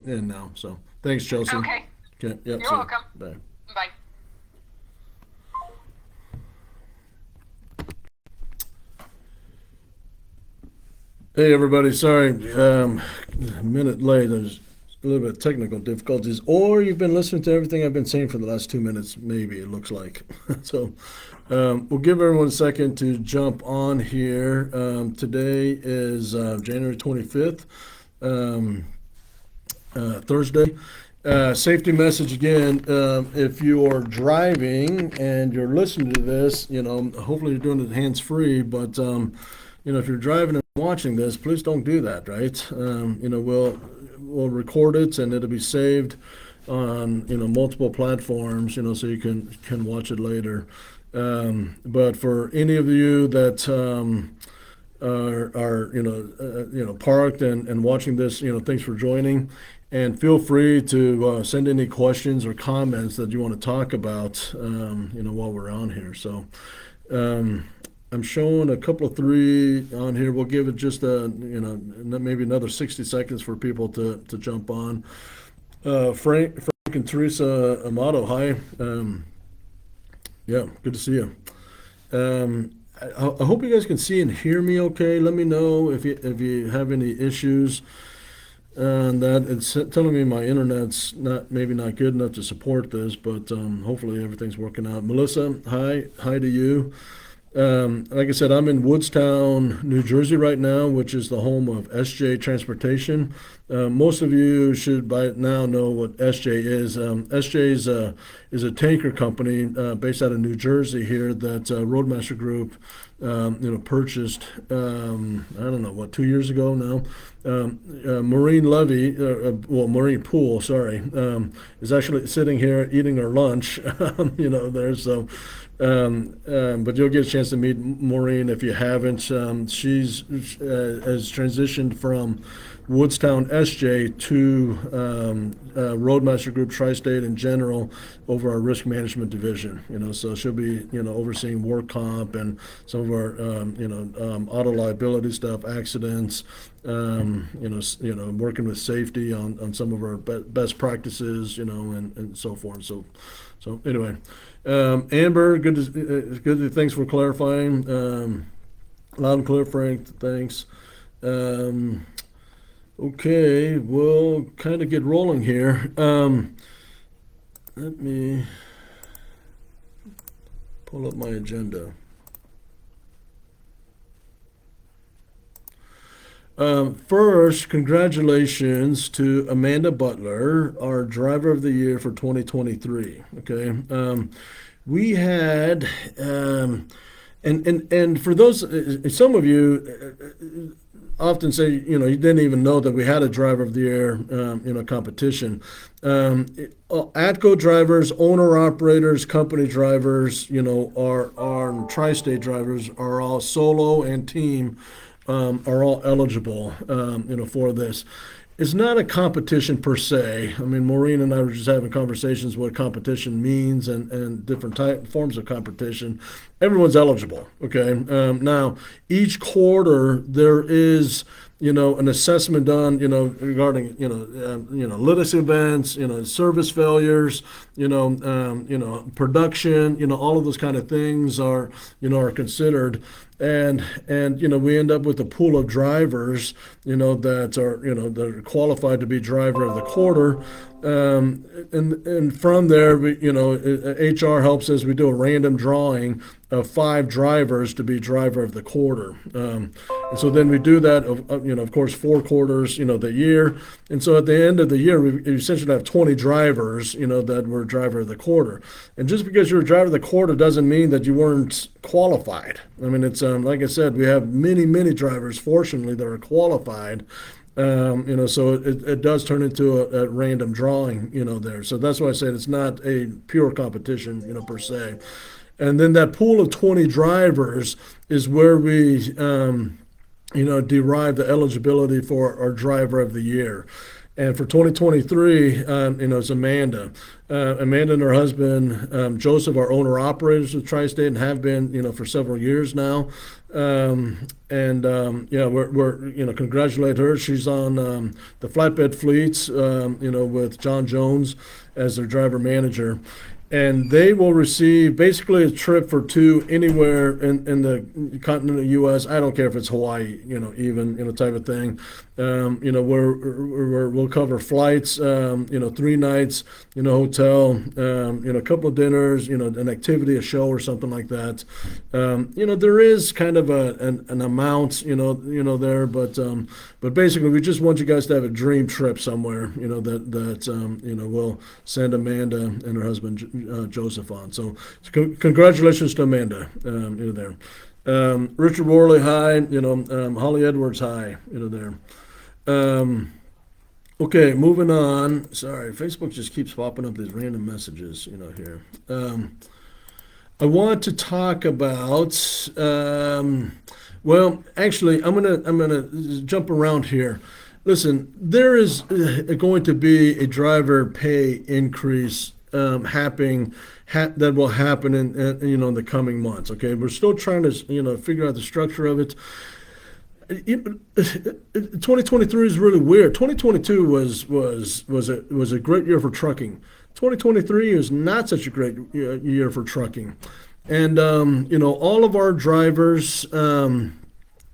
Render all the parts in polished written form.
in now. So thanks, Chelsea. Okay. Okay, yep, You're see you. welcome. Bye. Bye. Hey, everybody. Sorry, a minute late. There's a little bit of technical difficulties, or you've been listening to everything I've been saying for the last 2 minutes. Maybe it looks like. So we'll give everyone a second to jump on here. Today is January 25th, um, Thursday. Safety message again. If you are driving and you're listening to this, hopefully you're doing it hands free. But if you're driving and watching this, please don't do that. Right? We'll record it and it'll be saved on multiple platforms. So you can watch it later. But for any of you that are parked and watching this, thanks for joining. And feel free to send any questions or comments that you want to talk about, while we're on here. So um, I'm showing a couple of three on here. We'll give it just maybe another 60 seconds for people to jump on. Frank and Teresa Amato, hi. Yeah, good to see you. I hope you guys can see and hear me okay. Let me know if you have any issues. And that it's telling me my internet's maybe not good enough to support this, but hopefully everything's working out. Melissa, hi to you. Like I said, I'm in Woodstown, New Jersey right now, which is the home of SJ Transportation. Most of you should by now know what SJ is. SJ is a tanker company based out of New Jersey here that Roadmaster Group purchased. I don't know what 2 years ago now. Marine Pool, sorry, is actually sitting here eating our lunch. There. So but you'll get a chance to meet Maureen if you haven't. She's has transitioned from Woodstown SJ to Roadmaster Group Tri-State in general over our risk management division. So she'll be overseeing work comp and some of our auto liability stuff, accidents. Working with safety on some of our best practices, and so forth. So anyway. Amber, thanks for clarifying. Loud and clear, Frank. Thanks. Okay, we'll kind of get rolling here. Let me pull up my agenda. First, congratulations to Amanda Butler, our driver of the year for 2023. Okay. We had, and for those, some of you often say, you didn't even know that we had a driver of the year, competition. ATCO drivers, owner operators, company drivers, our tri-state drivers are all solo and team are all eligible, for this. It's not a competition per se. I mean, Maureen and I were just having conversations what competition means and different forms of competition. Everyone's eligible. Okay. Now, each quarter there is an assessment done regarding literacy events, service failures, production, all of those kind of things are considered. And we end up with a pool of drivers that are qualified to be driver of the quarter. And from there, HR helps us. We do a random drawing of 5 drivers to be driver of the quarter. And so then we do that, of course, 4 quarters, the year. And so at the end of the year, we essentially have 20 drivers, that were driver of the quarter. And just because you're a driver of the quarter doesn't mean that you weren't qualified. I mean, it's like I said, we have many drivers, fortunately, that are qualified. So it does turn into a random drawing, there. So that's why I said it's not a pure competition, per se. And then that pool of 20 drivers is where we, derive the eligibility for our driver of the year. And for 2023, it's Amanda. Amanda and her husband, Joseph, are owner operators with Tri-State and have been, for several years now. Yeah, we're congratulate her. She's on the flatbed fleets, with John Jones as their driver manager. And they will receive basically a trip for two anywhere in the continental U.S. I don't care if it's Hawaii, even, type of thing. We'll cover flights, 3 nights, hotel, a couple of dinners, an activity, a show or something like that. There is kind of an amount, there, but basically we just want you guys to have a dream trip somewhere, we'll send Amanda and her husband Joseph on. So congratulations to Amanda, there. Richard Worley, hi. Holly Edwards, hi. There. Okay, moving on. Sorry, Facebook just keeps popping up these random messages, here. I want to talk about. Well, actually, I'm gonna jump around here. Listen, there is going to be a driver pay increase happening that will happen in the coming months. Okay, we're still trying to figure out the structure of it. 2023 is really weird. 2022 was a great year for trucking. 2023 is not such a great year for trucking, and all of our drivers, whether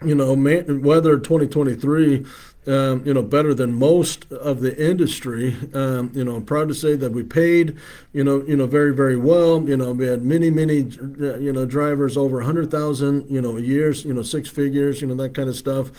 2023. Better than most of the industry. I'm proud to say that we paid, very, very well. We had many, drivers over 100,000, a year, 6 figures, that kind of stuff.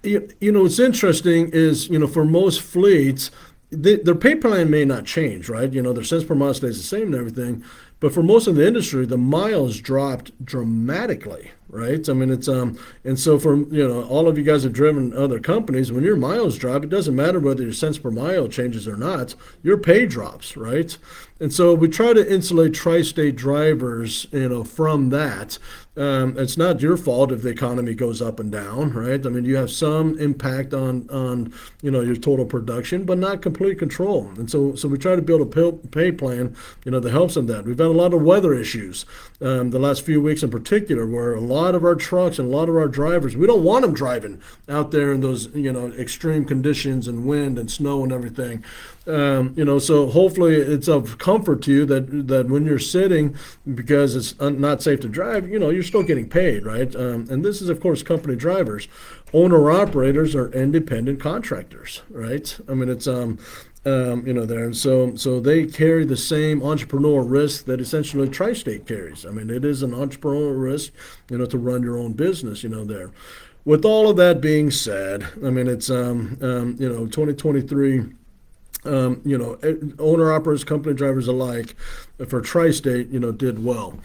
What's interesting is, for most fleets, their pay plan may not change, right? Their cents per mile stays the same and everything. But for most of the industry, the miles dropped dramatically, right? I mean, it's and so for all of you guys have driven other companies, when your miles drop, it doesn't matter whether your cents per mile changes or not, your pay drops, right? And so we try to insulate tri-state drivers, from that. It's not your fault if the economy goes up and down, right? I mean, you have some impact on your total production, but not complete control. And so we try to build a pay plan, that helps in that. We've had a lot of weather issues the last few weeks in particular, where a lot of our trucks and a lot of our drivers, we don't want them driving out there in those extreme conditions and wind and snow and everything. So hopefully it's of comfort to you that when you're sitting because it's not safe to drive, you're still getting paid, right? And this is, of course, company drivers. Owner-operators are independent contractors, right? I mean, it's there, and so they carry the same entrepreneurial risk that essentially Tri-State carries. I mean, it is an entrepreneurial risk, to run your own business, there. With all of that being said, I mean, it's 2023. Owner operators, company drivers alike, for Tri-State, did well.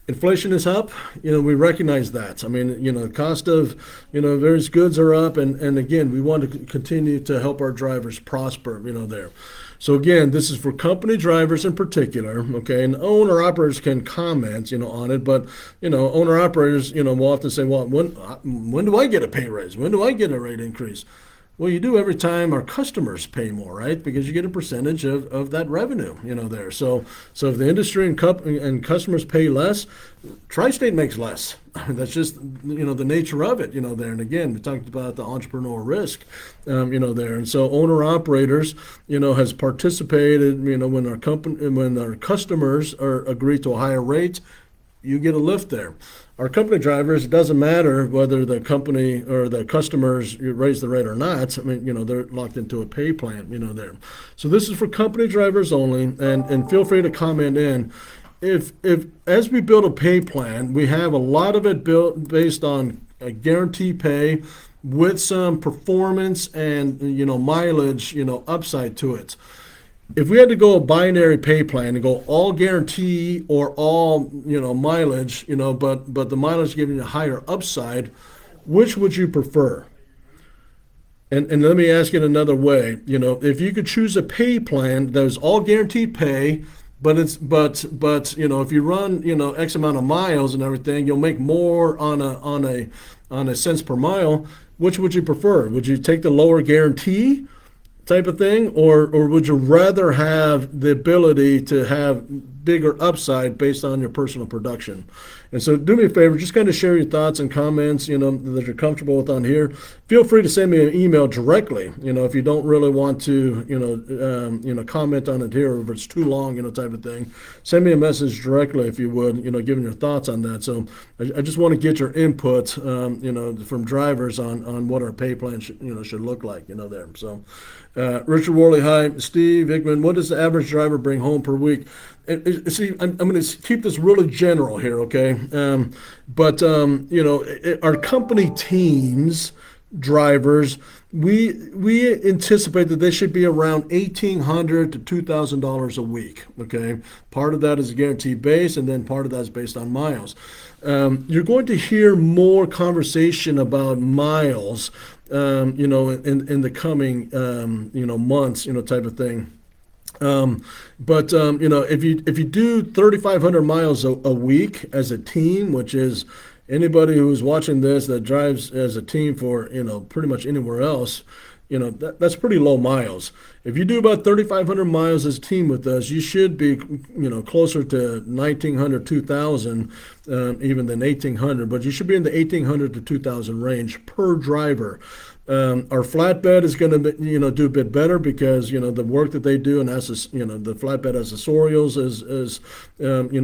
Inflation is up. We recognize that. I mean, the cost of, various goods are up, and again, we want to continue to help our drivers prosper, there. So again, this is for company drivers in particular, okay? And owner operators can comment, on it, but owner operators, will often say, well, when do I get a pay raise? When do I get a rate increase? Well, you do every time our customers pay more, right? Because you get a percentage of that revenue, there. So if the industry and customers pay less, Tri-State makes less. That's just, the nature of it, there. And again, we talked about the entrepreneurial risk, there. And so owner-operators, has participated, when our customers agree to a higher rate, you get a lift there. Our company drivers, it doesn't matter whether the company or the customers raise the rate or not. I mean, they're locked into a pay plan, there. So this is for company drivers only, and feel free to comment in. If as we build a pay plan, we have a lot of it built based on a guaranteed pay with some performance and, mileage, upside to it. If we had to go a binary pay plan and go all guarantee or all, mileage, but the mileage giving you a higher upside, which would you prefer? And let me ask it another way. If you could choose a pay plan that was all guaranteed pay, but if you run, X amount of miles and everything, you'll make more on a cents per mile. Which would you prefer? Would you take the lower guarantee, type of thing, or would you rather have the ability to have bigger upside based on your personal production? And so do me a favor, just kind of share your thoughts and comments, that you're comfortable with on here. Feel free to send me an email directly, if you don't really want to, comment on it here, or if it's too long, type of thing. Send me a message directly if you would, giving your thoughts on that. So I just want to get your input, from drivers on what our pay plan should look like, there. So Richard Worley, hi. Steve Hickman, what does the average driver bring home per week? See, I'm going to keep this really general here, okay? But our company teams, drivers, we anticipate that they should be around $1,800 to $2,000 a week, okay? Part of that is a guaranteed base, and then part of that is based on miles. You're going to hear more conversation about miles, in the coming, months, type of thing. But if you do 3,500 miles a week as a team, which is anybody who's watching this that drives as a team for pretty much anywhere else, that's pretty low miles. If you do about 3,500 miles as a team with us, you should be closer to 1,900, 2,000, even than 1,800. But you should be in the 1,800 to 2,000 range per driver. Our flatbed is going to do a bit better because the work that they do, and the flatbed accessorials is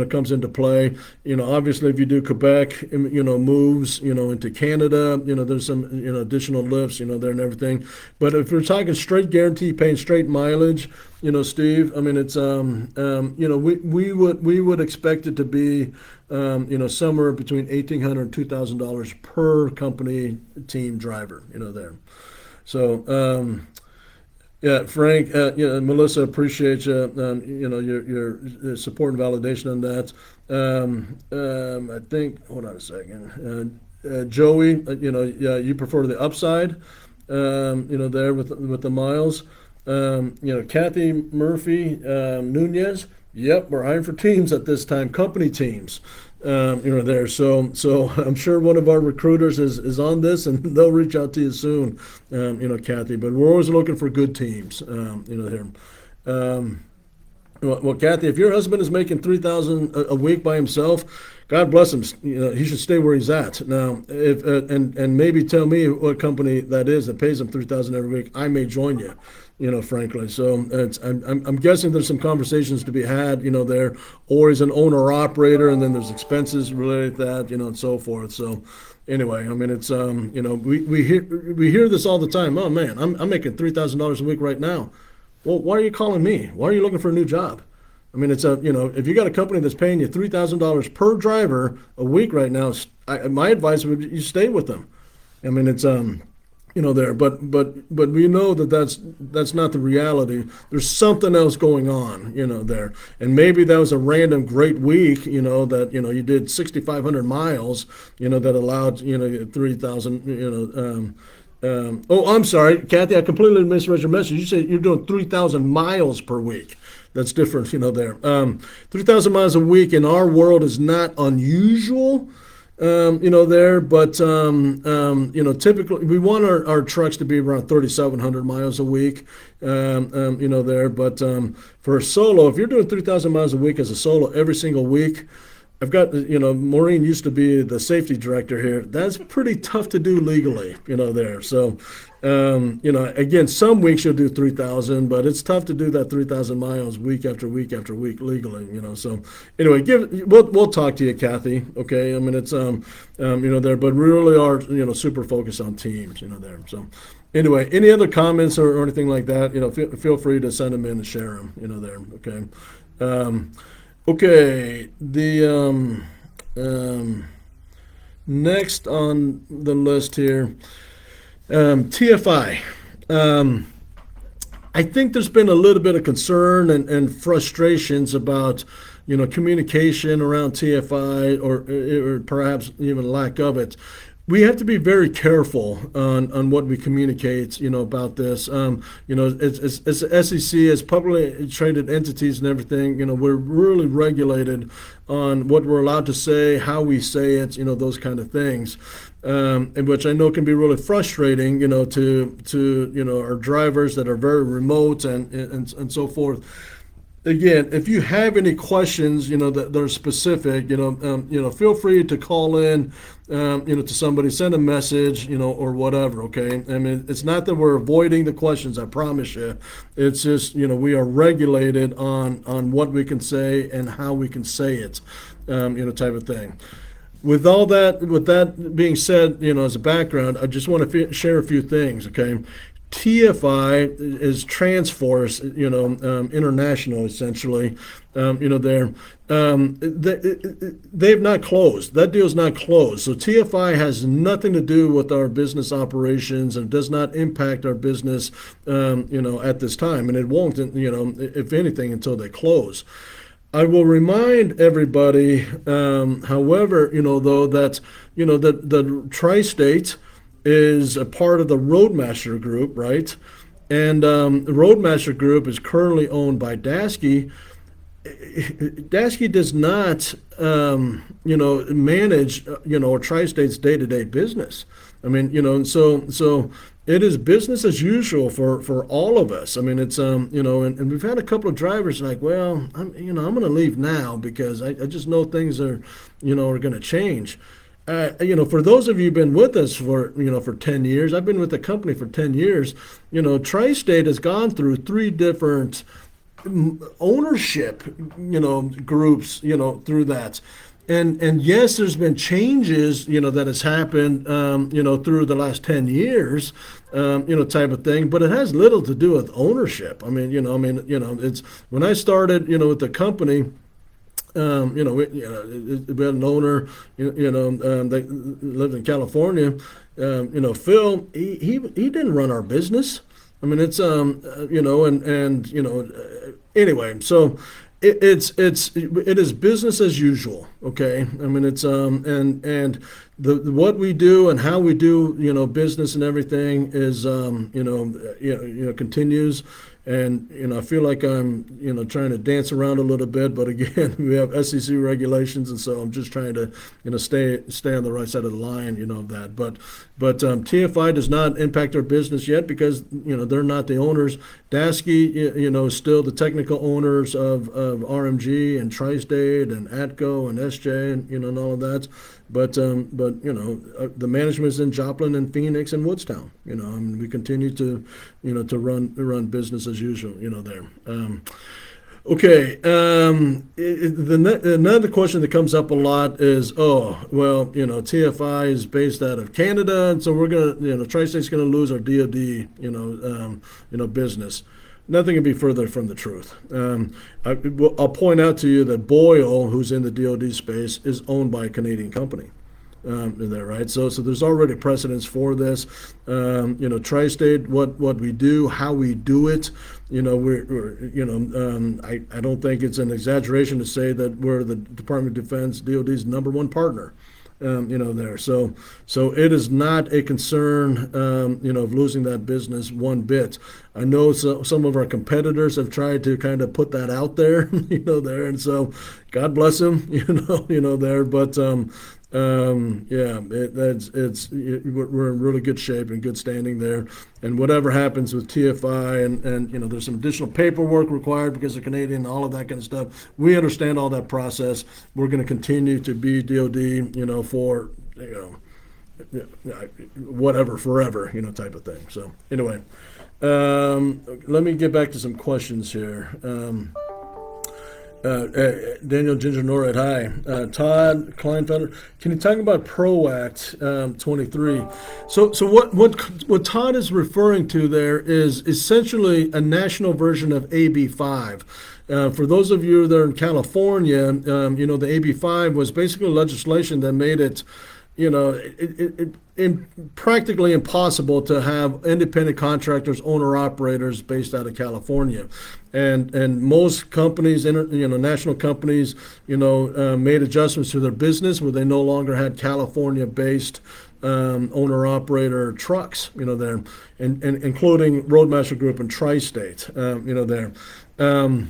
comes into play. Obviously if you do Quebec moves into Canada, there's some additional lifts there and everything. But if we're talking straight guarantee, paying straight mileage, Steve, I mean it's we would expect it to be somewhere between $1,800 and $2,000 per company team driver, there. So, yeah, Frank, Melissa, appreciate you, your support and validation on that. I think, hold on a second. Joey, yeah, you prefer the upside, there with the miles. Kathy Murphy, Nunez. Yep, we're hiring for teams at this time, company teams. There. So I'm sure one of our recruiters is on this, and they'll reach out to you soon, Kathy. But we're always looking for good teams, there. Well, Kathy, if your husband is making $3,000 a week by himself, God bless him. He should stay where he's at. Now, if and maybe tell me what company that is that pays him $3,000 every week. I may join you. Frankly. So I'm guessing there's some conversations to be had, there, or he's an owner operator, and then there's expenses related to that, and so forth. So anyway, I mean, it's we hear this all the time. Oh man, I'm making $3,000 a week right now. Well, why are you calling me? Why are you looking for a new job? I mean, it's if you got a company that's paying you $3,000 per driver a week right now, my advice would be you stay with them. I mean, it's there, but we know that's not the reality. There's something else going on, there, and maybe that was a random great week, that you did 6,500 miles, that allowed 3,000, oh, I'm sorry, Kathy, I completely misread your message. You said you're doing 3,000 miles per week. That's different, there. 3,000 miles a week in our world is not unusual. There, but typically we want our trucks to be around 3,700 miles a week, there. But for a solo, if you're doing 3,000 miles a week as a solo every single week, I've got, Maureen used to be the safety director here. That's pretty tough to do legally, there. So, again, some weeks you'll do 3,000, but it's tough to do that 3,000 miles week after week after week legally, So anyway, we'll talk to you, Kathy. Okay. I mean, it's, there, but we really are, super focused on teams, there. So anyway, any other comments or anything like that, feel free to send them in and share them, there. Okay. Okay, the next on the list here, TFI. I think there's been a little bit of concern and frustrations about, communication around TFI or perhaps even lack of it. we have to be very careful on what we communicate, about this. It's the SEC, as publicly traded entities and everything, we're really regulated on what we're allowed to say, how we say it, those kind of things. And which I know can be really frustrating, to our drivers that are very remote and so forth. Again, if you have any questions, that are specific, feel free to call in, to somebody, send a message, or whatever. Okay. I mean, it's not that we're avoiding the questions. I promise you. It's just, we are regulated on what we can say and how we can say it, type of thing. With that being said, as a background, I just want to share a few things. Okay. TFI is Transforce, International, essentially. They've not closed. That deal's not closed. So TFI has nothing to do with our business operations and does not impact our business, at this time. And it won't, if anything, until they close. I will remind everybody, however, though, that, that the Tri-State is a part of the Roadmaster Group, right? And the Roadmaster Group is currently owned by Dasky. Dasky does not, manage, Tri-State's day-to-day business. I mean, so it is business as usual for all of us. I mean, it's, and we've had a couple of drivers like, well, I'm going to leave now because I just know things are going to change. For those of you who've been with us for 10 years, I've been with the company for 10 years, Tri-State has gone through three different ownership, groups, through that. And yes, there's been changes, that has happened, through the last 10 years, type of thing, but it has little to do with ownership. I mean, it's when I started, with the company. We had an owner, that lived in California. Phil, he didn't run our business. I mean, it's anyway. So it is business as usual. Okay. I mean, it's and the what we do and how we do business and everything is continues. And I feel like I'm trying to dance around a little bit, but again, we have SEC regulations, and so I'm just trying to stay on the right side of the line, of that. But TFI does not impact our business yet because they're not the owners. Dasky is still the technical owners of RMG and Tri-State and ATCO and SJ and all of that. But the management is in Joplin and Phoenix and Woodstown. And we continue to to run business as usual. There. Okay. Another question that comes up a lot is, TFI is based out of Canada, and so we're gonna, Tri-State's gonna lose our DoD, business. Nothing can be further from the truth. I'll point out to you that Boyle, who's in the DoD space, is owned by a Canadian company. There, right? So there's already precedence for this. Tri-State, what we do, how we do it. I don't think it's an exaggeration to say that we're the Department of Defense, DoD's #1 partner. There. So it is not a concern, of losing that business one bit. I know some of our competitors have tried to kind of put that out there, there, and so God bless them, there. But we're in really good shape and good standing there. And whatever happens with TFI and there's some additional paperwork required because they're Canadian, all of that kind of stuff. We understand all that process. We're going to continue to be DoD, for whatever, forever, type of thing. So anyway, let me get back to some questions here. Daniel Ginger Norad, hi. Todd Kleinfelder, can you talk about PRO Act 23? So what Todd is referring to there is essentially a national version of AB 5. For those of you that are in California, the AB 5 was basically legislation that made it practically impossible to have independent contractors, owner-operators based out of California. And most companies, national companies, made adjustments to their business where they no longer had California-based, owner operator trucks, there, and including Roadmaster Group and Tri-State, there. Um,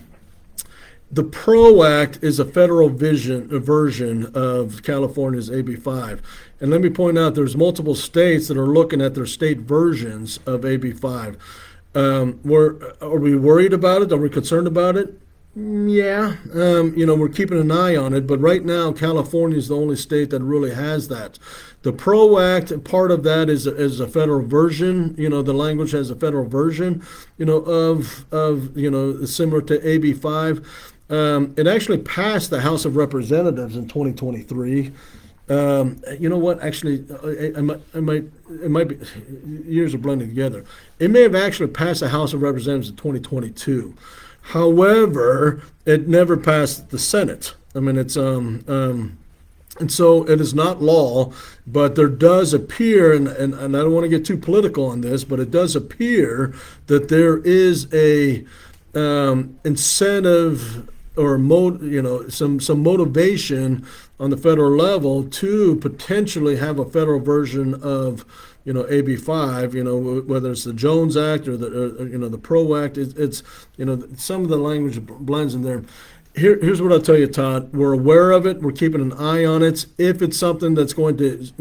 the PRO Act is a federal version of California's AB5. And let me point out there's multiple states that are looking at their state versions of AB5. Are we worried about it? Are we concerned about it? Yeah, we're keeping an eye on it, but right now California is the only state that really has that. The PRO Act, part of that is a federal version. The language has a federal version, of similar to AB5. It actually passed the House of Representatives in 2023. You know what? Actually, it might be years are blending together. It may have actually passed the House of Representatives in 2022. However, it never passed the Senate. I mean, and so it is not law, but there does appear, and I don't want to get too political on this, but it does appear that there is a incentive or some motivation on the federal level to potentially have a federal version of AB5, whether it's the Jones Act or the PRO Act. It's some of the language blends in there. Here's what I'll tell you, Todd. We're aware of it. We're keeping an eye on it. If it's something that's going to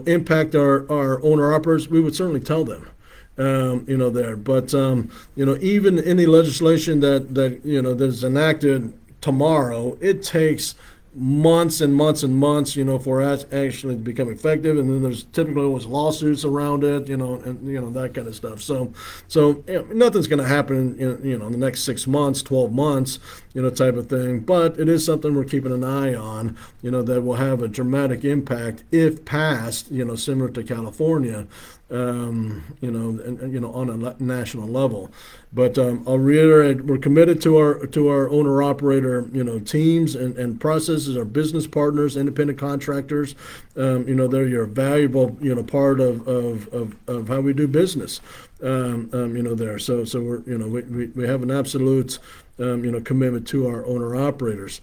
impact our owner operators, we would certainly tell them. There. But even any legislation that's enacted tomorrow, it takes months and months and months, for it actually to become effective. And then there's typically always lawsuits around it, and that kind of stuff. So nothing's going to happen in the next 6 months, 12 months, type of thing. But it is something we're keeping an eye on, that will have a dramatic impact if passed, similar to California. On a national level. But I'll reiterate, we're committed to our owner operator, teams and processes, our business partners, independent contractors. They're your valuable, part of how we do business. There. So we're, we have an absolute, commitment to our owner operators.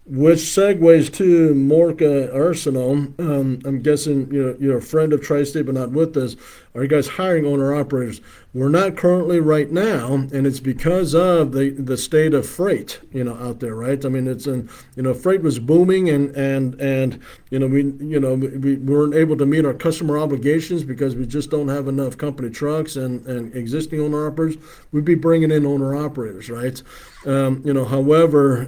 Which segues to Morka Arsenal. I'm guessing you're a friend of Tri-State, but not with us. Are you guys hiring owner operators? We're not currently right now, and it's because of the state of freight, out there, right? I mean, it's freight was booming, and we weren't able to meet our customer obligations because we just don't have enough company trucks and existing owner operators. We'd be bringing in owner operators, right? However,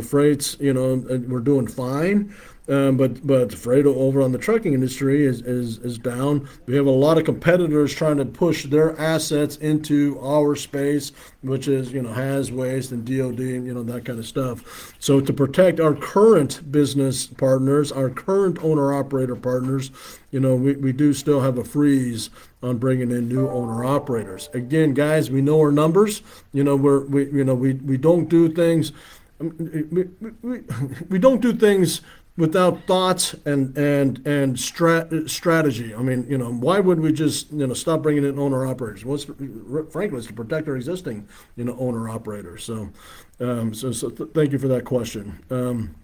freight's, we're doing fine. But freight over on the trucking industry is down. We have a lot of competitors trying to push their assets into our space, which is has waste and DOD and that kind of stuff. So to protect our current business partners, our current owner operator partners, we do still have a freeze on bringing in new owner operators. Again, guys, we know our numbers. We don't do things. We don't do things without thoughts and strategy. I mean, why would we just stop bringing in owner operators? Frankly, it's to protect our existing owner operators. So thank you for that question.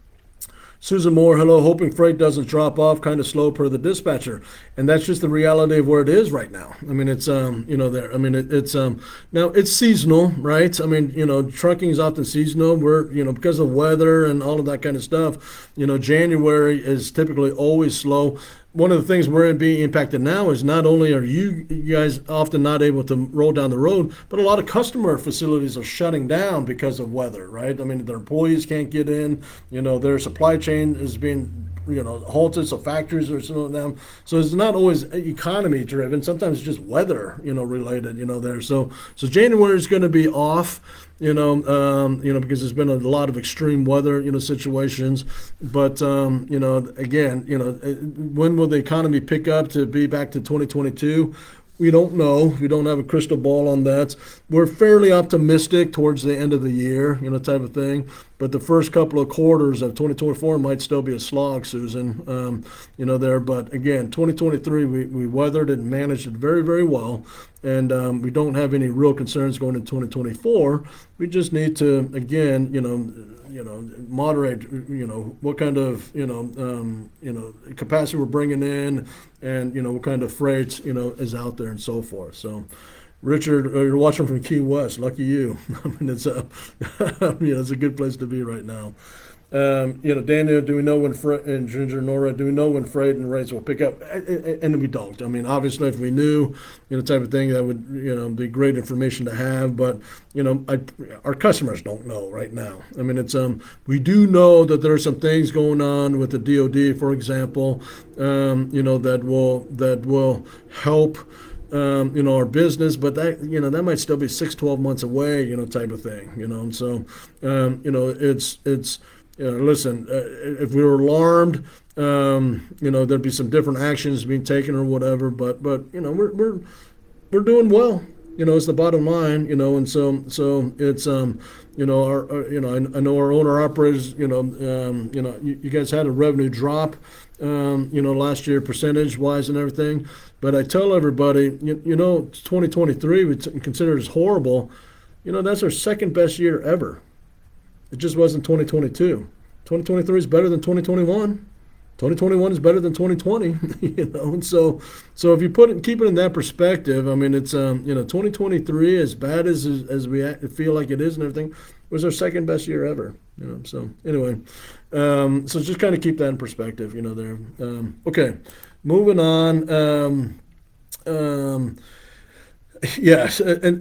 Susan Moore, hello. Hoping freight doesn't drop off, kind of slow per the dispatcher, and that's just the reality of where it is right now. I mean, it's there. I mean, it's now it's seasonal, right? I mean, trucking is often seasonal. We're because of weather and all of that kind of stuff. January is typically always slow. One of the things we're being impacted now is not only are you guys often not able to roll down the road, but a lot of customer facilities are shutting down because of weather, right? I mean, their employees can't get in, their supply chain is being, halted, so factories are slowing down. So it's not always economy driven. Sometimes it's just weather, related, there. So January is going to be off. Because there's been a lot of extreme weather, situations. But, again, when will the economy pick up to be back to 2022? We don't know. We don't have a crystal ball on that. We're fairly optimistic towards the end of the year, type of thing. But the first couple of quarters of 2024 might still be a slog, Susan, there. But again, 2023, we weathered and managed it very, very well. And we don't have any real concerns going into 2024. We just need to, again, moderate, what kind of, capacity we're bringing in, and what kind of freight, is out there and so forth. So, Richard, you're watching from Key West. Lucky you. I mean, it's a, it's a good place to be right now. Daniel, do we know when freight, and Ginger Nora, do we know when freight and rates will pick up? And we don't. I mean, obviously, if we knew, type of thing, that would, be great information to have. But, our customers don't know right now. I mean, we do know that there are some things going on with the DoD, for example, that will help. Our business, but that might still be 6, 12 months away, type of thing, and so, it's listen, if we were alarmed, there'd be some different actions being taken or whatever, but we're doing well, it's the bottom line, and so it's, I know our owner operators, you guys had a revenue drop, last year percentage wise and everything. But I tell everybody, 2023 we consider as horrible. That's our second best year ever. It just wasn't 2022. 2023 is better than 2021. 2021 is better than 2020. And so if you keep it in that perspective, I mean, it's 2023, as bad as we feel like it is and everything, was our second best year ever. So anyway, so just kind of keep that in perspective. There. Okay. Moving on, yes, and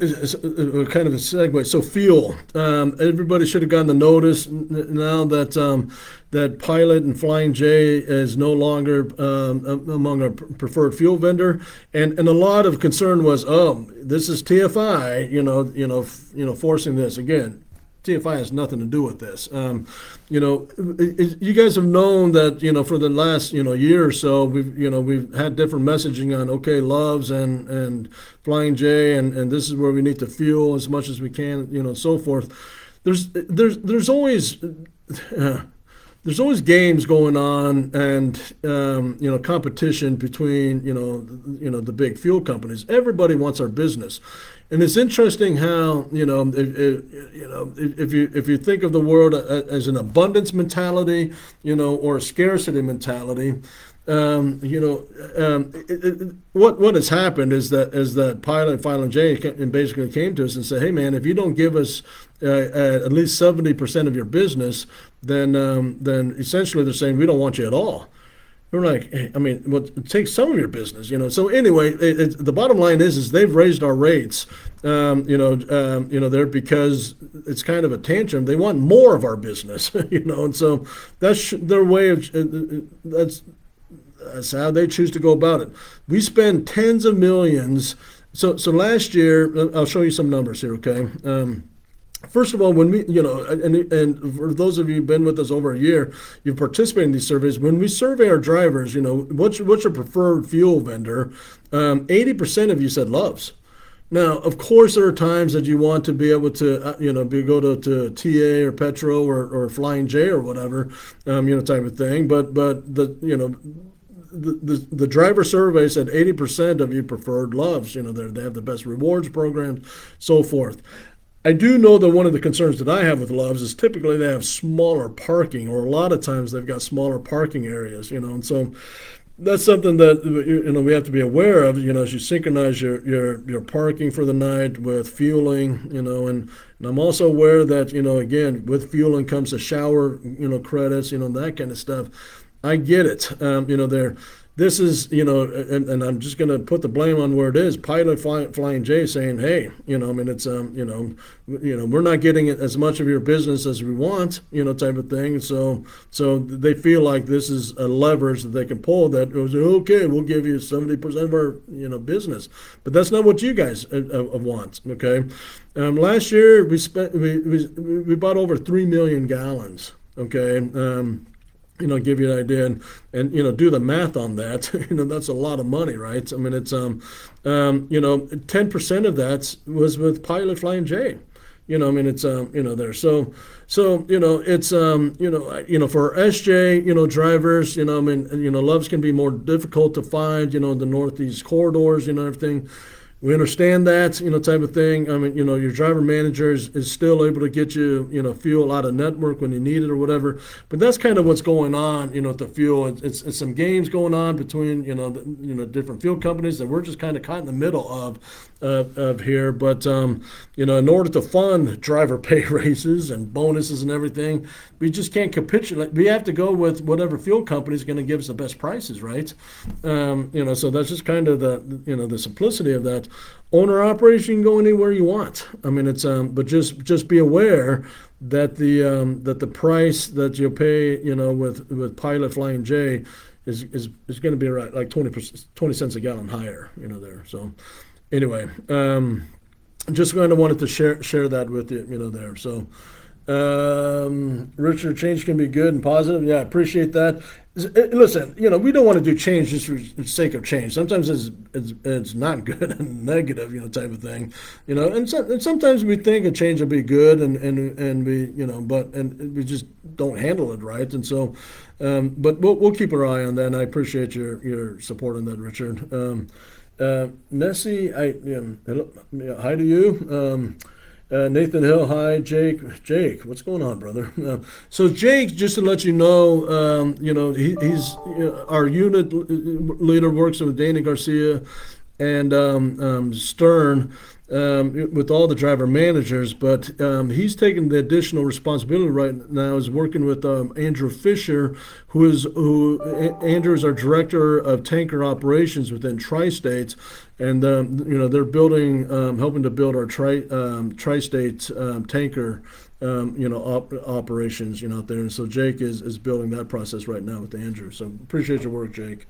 kind of a segue. So fuel. Everybody should have gotten the notice now that Pilot and Flying J is no longer among our preferred fuel vendor, and a lot of concern was, oh, this is TFI, forcing this again. TFI has nothing to do with this. You guys have known that, for the last, year or so, we've had different messaging on, okay, Loves and Flying J, and this is where we need to fuel as much as we can, and so forth. There's always games going on, and competition between the big fuel companies. Everybody wants our business. And it's interesting how, if you think of the world as an abundance mentality, or a scarcity mentality, what has happened is that Pilot and Flying J basically came to us and said, hey man, if you don't give us at least 70% of your business, then essentially they're saying we don't want you at all. We're like, hey, I mean, well, take some of your business, So anyway, the bottom line is they've raised our rates, there, because it's kind of a tantrum. They want more of our business, and so that's their way of. That's how they choose to go about it. We spend tens of millions. So last year, I'll show you some numbers here, okay? First of all, when we, and for those of you who've been with us over a year, you've participated in these surveys. When we survey our drivers, what's your preferred fuel vendor? 80% of you said Loves. Now, of course, there are times that you want to be able to, go to TA or Petro or Flying J or whatever, type of thing. But the driver survey said 80% of you preferred Loves. They have the best rewards programs, so forth. I do know that one of the concerns that I have with Loves is typically they have smaller parking, or a lot of times they've got smaller parking areas, and so that's something that we have to be aware of, as you synchronize your parking for the night with fueling, and I'm also aware that, again, with fueling comes the shower, credits, that kind of stuff. I get it. This is, and I'm just going to put the blame on where it is. Pilot Flying J saying, hey, it's, we're not getting as much of your business as we want, type of thing. So they feel like this is a leverage that they can pull that goes, okay, we'll give you 70% of our, business. But that's not what you guys want, okay? Last year, we bought over 3 million gallons, okay? Give you an idea and do the math on that. That's a lot of money, right? I mean, it's 10% of that was with Pilot Flying J. It's there. So it's for our SJ, drivers, Loves can be more difficult to find, in the Northeast corridors, everything. we understand that, type of thing. I mean, your driver manager is still able to get you, fuel out of network when you need it or whatever. But that's kind of what's going on, with the fuel. It's some games going on between, different fuel companies that we're just kind of caught in the middle of here. But, in order to fund driver pay raises and bonuses and everything, we just can't capitulate. We have to go with whatever fuel company is going to give us the best prices, right? So that's just kind of the simplicity of that. Owner operation, you can go anywhere you want. I mean, but just be aware that the price that you'll pay, with Pilot Flying J is going to be right like 20 cents a gallon higher, there. So anyway, just kind of wanted to share that with you, there. So Richard, change can be good and positive. Yeah, I appreciate that. Listen, we don't want to do change just for the sake of change. Sometimes it's not good and negative, type of thing, and sometimes we think a change will be good and we, and we just don't handle it right. And so, but we'll keep our eye on that. And I appreciate your support on that, Richard. Nessie, hello, hi to you. Nathan Hill, hi, Jake, what's going on, brother? So Jake, just to let you know, he's our unit leader, works with Dana Garcia and Stern with all the driver managers, but he's taking the additional responsibility right now, is working with Andrew Fisher, Andrew is our director of tanker operations within Tri-States, and they're building, helping to build our Tri-State tanker operations out there. And so Jake is building that process right now with Andrew. So appreciate your work, Jake.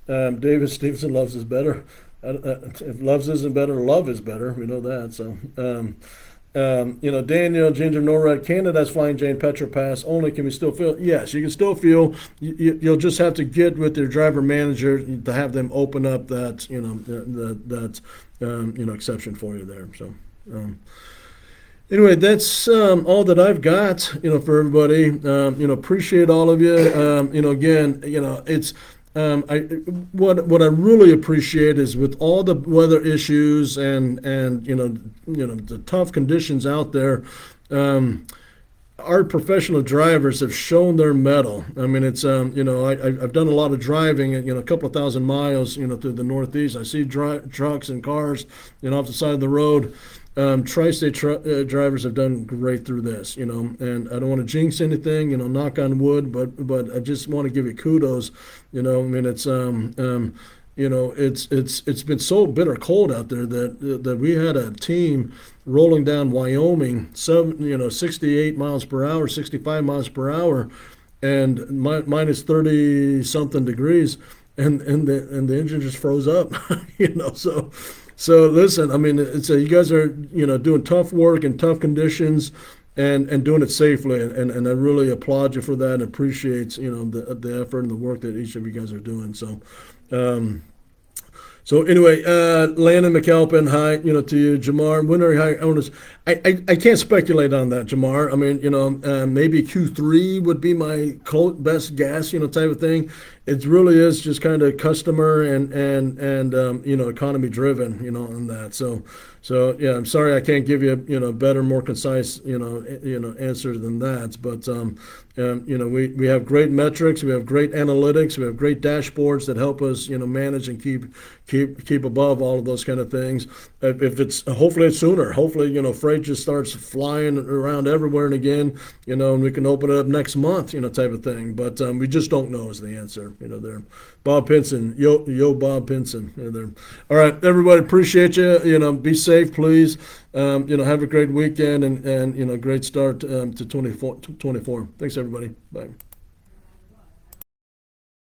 David Stevenson, loves is better. If loves isn't better, love is better. We know that. So, Daniel, Ginger, Norad, Canada's Flying Jane, Petra Pass only. Can we still feel? Yes, you can still feel. You'll just have to get with your driver manager to have them open up that, exception for you there. So, anyway, that's all that I've got, for everybody. Appreciate all of you. Again, it's. What I really appreciate is, with all the weather issues and the tough conditions out there, our professional drivers have shown their mettle. I mean, it's I've done a lot of driving, a couple of thousand miles, through the Northeast. I see trucks and cars, off the side of the road. Tri-State drivers have done great through this, and I don't want to jinx anything, knock on wood, but I just want to give you kudos. I mean, it's it's been so bitter cold out there that we had a team rolling down Wyoming, 68 miles per hour, 65 miles per hour, and minus 30 something degrees, and the engine just froze up, So listen, I mean, you guys are doing tough work in tough conditions, and doing it safely, and I really applaud you for that, and appreciate the effort and the work that each of you guys are doing. So, anyway, Landon McAlpin, hi, to you, Jamar. When are high owners? I can't speculate on that, Jamar. I mean, maybe Q3 would be my best guess, type of thing. It really is just kind of customer and economy driven, on that. So yeah, I'm sorry I can't give you better, more concise answer than that. But we have great metrics, we have great analytics, we have great dashboards that help us manage and keep above all of those kind of things. If it's hopefully it's sooner, hopefully freight just starts flying around everywhere and again, and we can open it up next month, type of thing. But we just don't know is the answer. There, Bob Pinson, yo, Bob Pinson, there. All right, everybody, appreciate you. Be safe, please. Have a great weekend and great start to 24. Thanks, everybody. Bye.